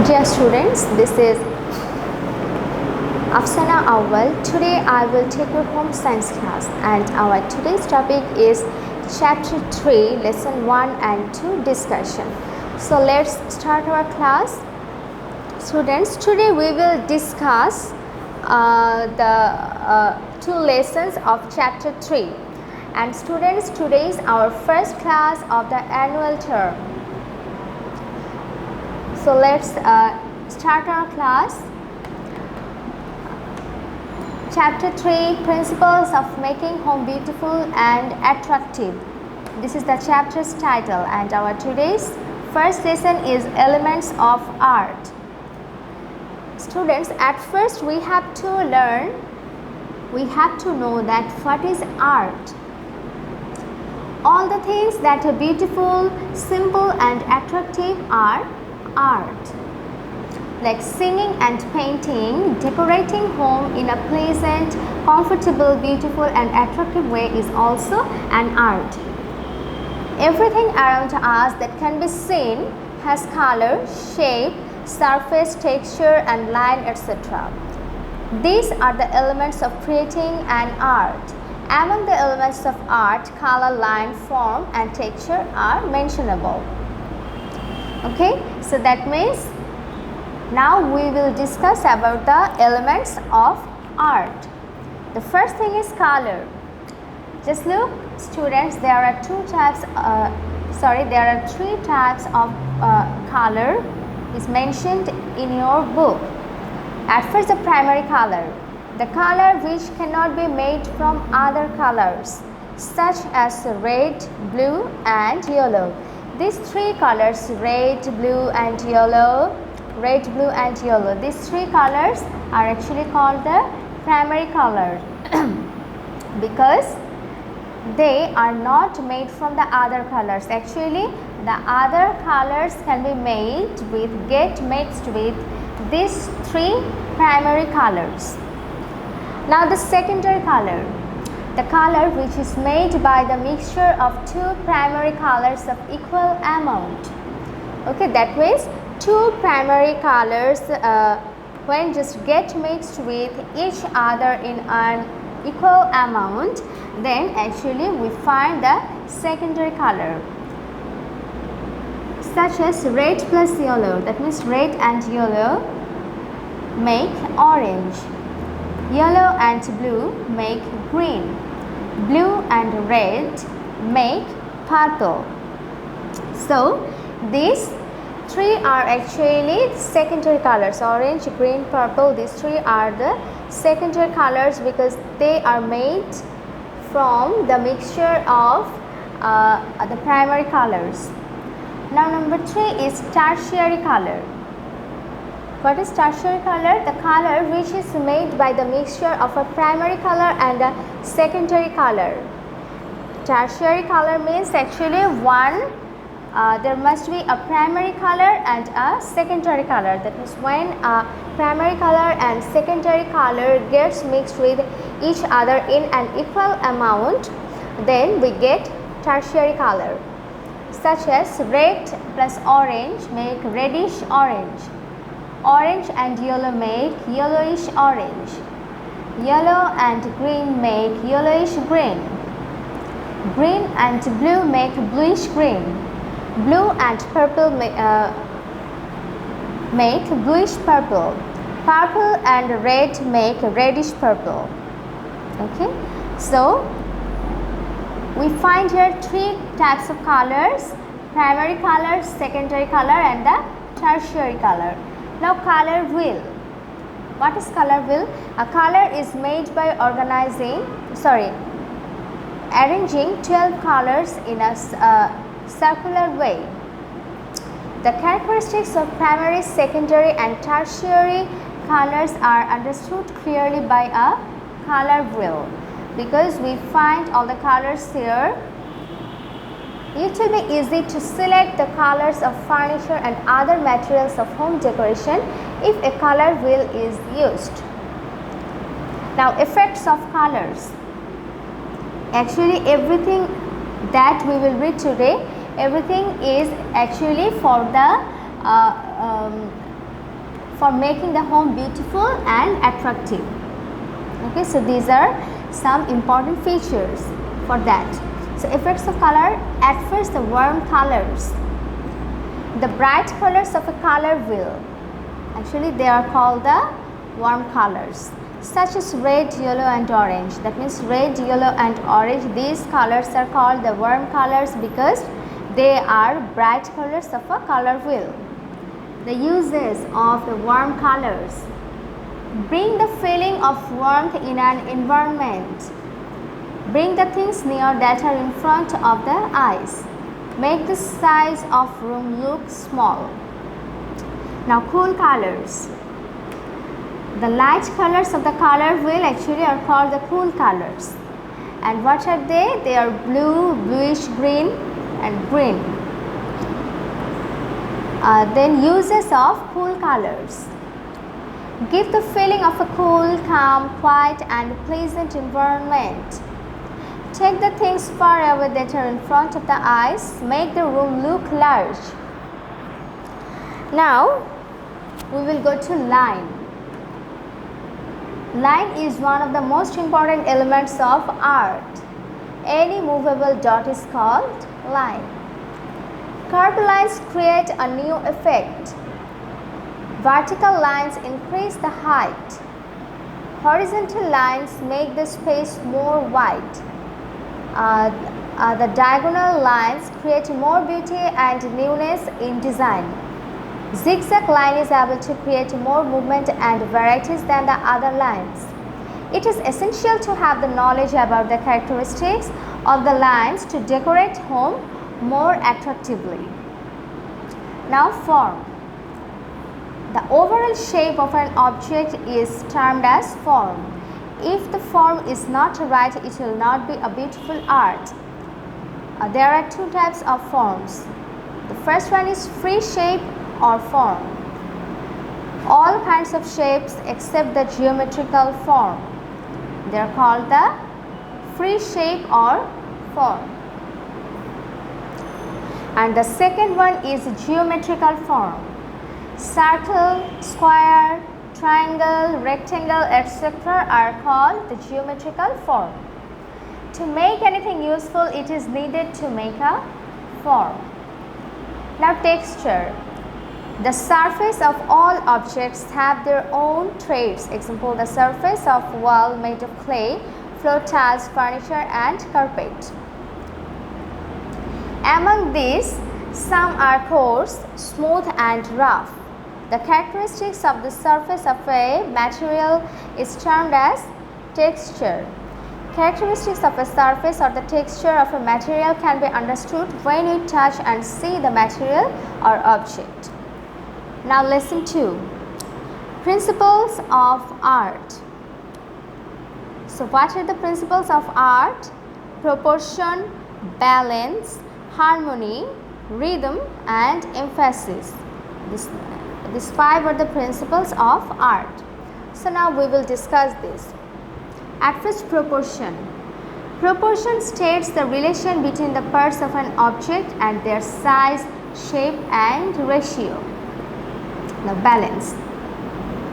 Dear students, this is Afsana Awal. Today I will take your home science class and our today's topic is chapter 3 lesson 1 and 2 discussion. So let's start our class. Students, today we will discuss the two lessons of chapter 3. And students, today is our first class of the annual term. So let's start our class. Chapter 3, Principles of Making Home Beautiful and Attractive. This is the chapter's title and our today's first lesson is Elements of Art. Students, at first we have to know that what is art. All the things that are beautiful, simple and attractive are art, like singing and painting, decorating home in a pleasant, comfortable, beautiful and attractive way is also an art. Everything around us that can be seen has color, shape, surface, texture and line, etc. These are the elements of creating an art. Among the elements of art, color, line, form and texture are mentionable. Okay, so that means now we will discuss about the elements of art. The first thing is color. Just look, students, there are three types of color is mentioned in your book. At first, the primary color, the color which cannot be made from other colors, such as red, blue and yellow. These three colors, red, blue and yellow, these three colors are actually called the primary color because they are not made from the other colors. Actually, the other colors can be get mixed with these three primary colors. Now the secondary color, the color which is made by the mixture of two primary colors of equal amount. Okay, that means two primary colors when just get mixed with each other in an equal amount, then actually we find the secondary color, such as red plus yellow. That means red and yellow make orange, yellow and blue make green, blue and red make purple. So these three are actually secondary colors. Orange, green, purple, these three are the secondary colors because they are made from the mixture of the primary colors. Now number 3 is tertiary color. What is tertiary color? The color which is made by the mixture of a primary color and a secondary color. Tertiary color means actually there must be a primary color and a secondary color. That means when a primary color and secondary color gets mixed with each other in an equal amount, then we get tertiary color, such as red plus orange make reddish orange, orange and yellow make yellowish orange, yellow and green make yellowish green, green and blue make bluish green, blue and purple make bluish purple, purple and red make reddish purple. Okay, so we find here three types of colors: primary color, secondary color and the tertiary color. Now color wheel. What is color wheel? A color is made by arranging 12 colors in a circular way. The characteristics of primary, secondary and tertiary colors are understood clearly by a color wheel because we find all the colors here. It will be easy to select the colors of furniture and other materials of home decoration if a color wheel is used. Now effects of colors. Actually everything that we will read today, everything is actually for the for making the home beautiful and attractive. Okay, so these are some important features for that. So effects of color, at first the warm colors, the bright colors of a color wheel, actually they are called the warm colors, such as red, yellow and orange. That means red, yellow and orange, these colors are called the warm colors because they are bright colors of a color wheel. The uses of the warm colors: bring the feeling of warmth in an environment, bring the things near that are in front of the eyes, make the size of room look small. Now cool colors. The light colors of the color wheel actually are called the cool colors. And what are they? They are blue, bluish green and green. Then uses of cool colors: give the feeling of a cool, calm, quiet and pleasant environment. Take the things far away that are in front of the eyes. Make the room look large. Now we will go to line. Line is one of the most important elements of art. Any movable dot is called line. Curved lines create a new effect. Vertical lines increase the height. Horizontal lines make the space more wide. The diagonal lines create more beauty and newness in design. Zigzag line is able to create more movement and varieties than the other lines. It is essential to have the knowledge about the characteristics of the lines to decorate home more attractively. Now form. The overall shape of an object is termed as form. If the form is not right, it will not be a beautiful art. There are two types of forms. The first one is free shape or form. All kinds of shapes except the geometrical form, they are called the free shape or form. And the second one is geometrical form. Circle, square, triangle, rectangle, etc. are called the geometrical form. To make anything useful, it is needed to make a form. Now texture. The surface of all objects have their own traits. Example, the surface of wall made of clay, floor tiles, furniture and carpet. Among these, some are coarse, smooth and rough. The characteristics of the surface of a material is termed as texture. Characteristics of a surface or the texture of a material can be understood when you touch and see the material or object. Now lesson 2, principles of art. So what are the principles of art? Proportion, balance, harmony, rhythm and emphasis. These 5 are the principles of art. So now we will discuss this. At first, proportion. Proportion states the relation between the parts of an object and their size, shape and ratio. Now balance.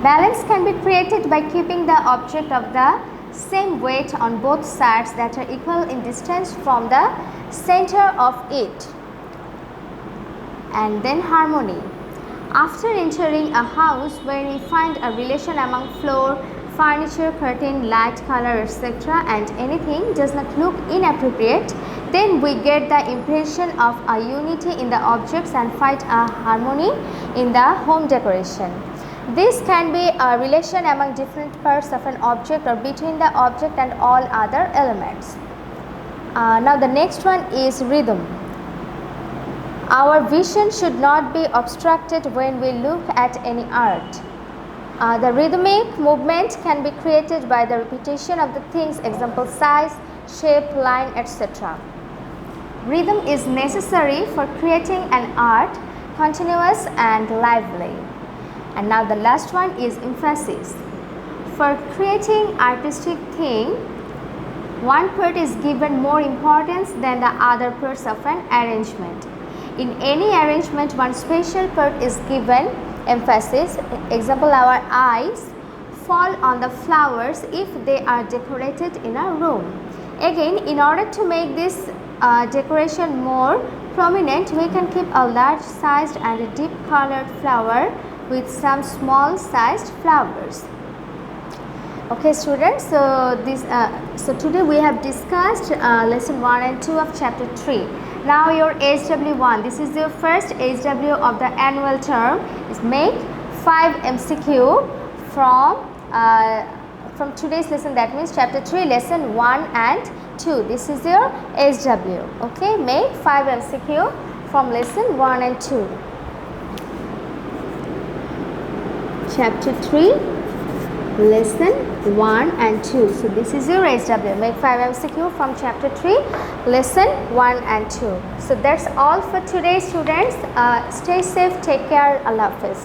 Balance can be created by keeping the object of the same weight on both sides that are equal in distance from the center of it. And then harmony. After entering a house where we find a relation among floor, furniture, curtain, light, color, etc. and anything does not look inappropriate, then we get the impression of a unity in the objects and find a harmony in the home decoration. This can be a relation among different parts of an object or between the object and all other elements. Now the next one is rhythm. Our vision should not be obstructed when we look at any art. The rhythmic movement can be created by the repetition of the things, example size, shape, line, etc. Rhythm is necessary for creating an art continuous and lively. And now the last one is emphasis. For creating artistic thing, one part is given more importance than the other parts of an arrangement. In any arrangement, one special part is given emphasis. Example, our eyes fall on the flowers if they are decorated in a room. Again, in order to make this decoration more prominent, we can keep a large sized and a deep colored flower with some small sized flowers. Okay students, so today we have discussed lesson 1 and 2 of chapter 3. Now your HW1, this is your first HW of the annual term, is make 5 MCQ from today's lesson, that means chapter 3 lesson 1 and 2. This is your HW. Okay, make 5 MCQ from lesson 1 and 2. Chapter 3 lesson 1 and 2. So this is your HW. Make 5 MCQ from chapter 3 lesson 1 and 2. So that's all for today students. Stay safe, take care, Allah Hafiz.